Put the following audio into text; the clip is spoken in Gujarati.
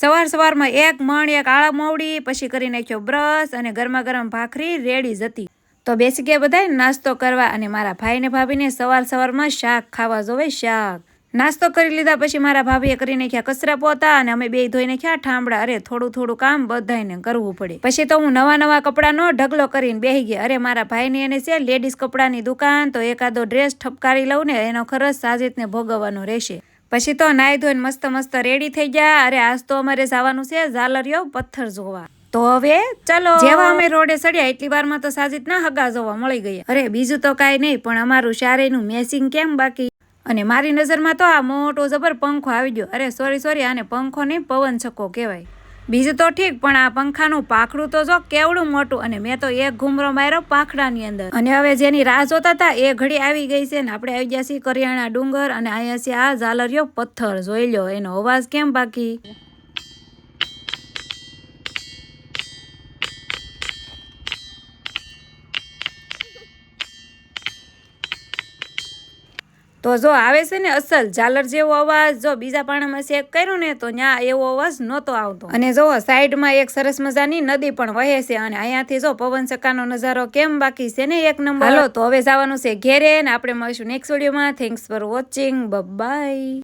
સવાર સવારમાં એક મણ એક આળા મોવડી, પછી કરી નાખ્યો બ્રશ અને ગરમા ગરમ ભાખરી રેડી જ હતી. તો બેસી ગયા બધા નાસ્તો કરવા અને મારા ભાઈ ને ભાભીને સવાર સવારમાં શાક ખાવા જોવે શાક. નાસ્તો કરી લીધા પછી મારા ભાભીએ કરી નાખ્યા કચરા પોતા અને અમે બે ધોઈ નાખ્યા ઠામડા. અરે થોડું થોડું કામ બધાને કરવું પડે. પછી તો હું નવા કપડાનો ઢગલો કરીને બેહી ગયા. અરે મારા ભાઈને એને છે લેડીઝ કપડાની દુકાન, તો એકાદો ડ્રેસ ઠપકારી લઉં ને એનો ખર્ચ સાજીદને ભોગવવાનો રહેશે. પછી તો નાઈ ધોઈને મસ્ત રેડી થઈ ગયા. અરે આજ તો અમારે જવાનું છે ઝાલરિયો પથ્થર જોવા. તો હવે ચાલો. જેવા અમે રોડે ચડ્યા એટલી વારમાં તો સાજીદના હગા જોવા મળી ગયા. અરે બીજું તો કાંઈ નહીં, પણ અમારું શારેનું મેસિંગ કેમ બાકી. અને મારી નજરમાં તો આ મોટો જબર પંખો આવી ગયો. અરે સોરી આને પંખો નહીં પવન છક્કો કહેવાય. બીજું તો ઠીક, પણ આ પંખાનું પાંખડું તો જો કેવડું મોટું. અને મેં તો એક ઘૂમરો માર્યો પાંખડાની અંદર. અને હવે જેની રાહ જોતા હતા એ ઘડી આવી ગઈ છે ને આપણે આવી ગયા છીએ કરિયાણા ડુંગર. અને અહીંયા છે આ ઝાલરિયો પથ્થર. જોઈ લો એનો અવાજ કેમ બાકી. તો જો આવે છે ને અસલ ઝાલર જેવો અવાજ. જો બીજા પાણામાં શેક કર્યું ને તો ત્યાં એવો અવાજ નહોતો આવતો. અને જો સાઈડમાં એક સરસ મજાની નદી પણ વહે છે. અને અહીંયાથી જો પવન ચક્કાનો નજારો કેમ બાકી છે ને એક નંબર. હાલો તો હવે જવાનું છે ઘેરે ને આપણે મળીશું નેક્સ્ટ વિડીયોમાં. Thanks for watching. બાય.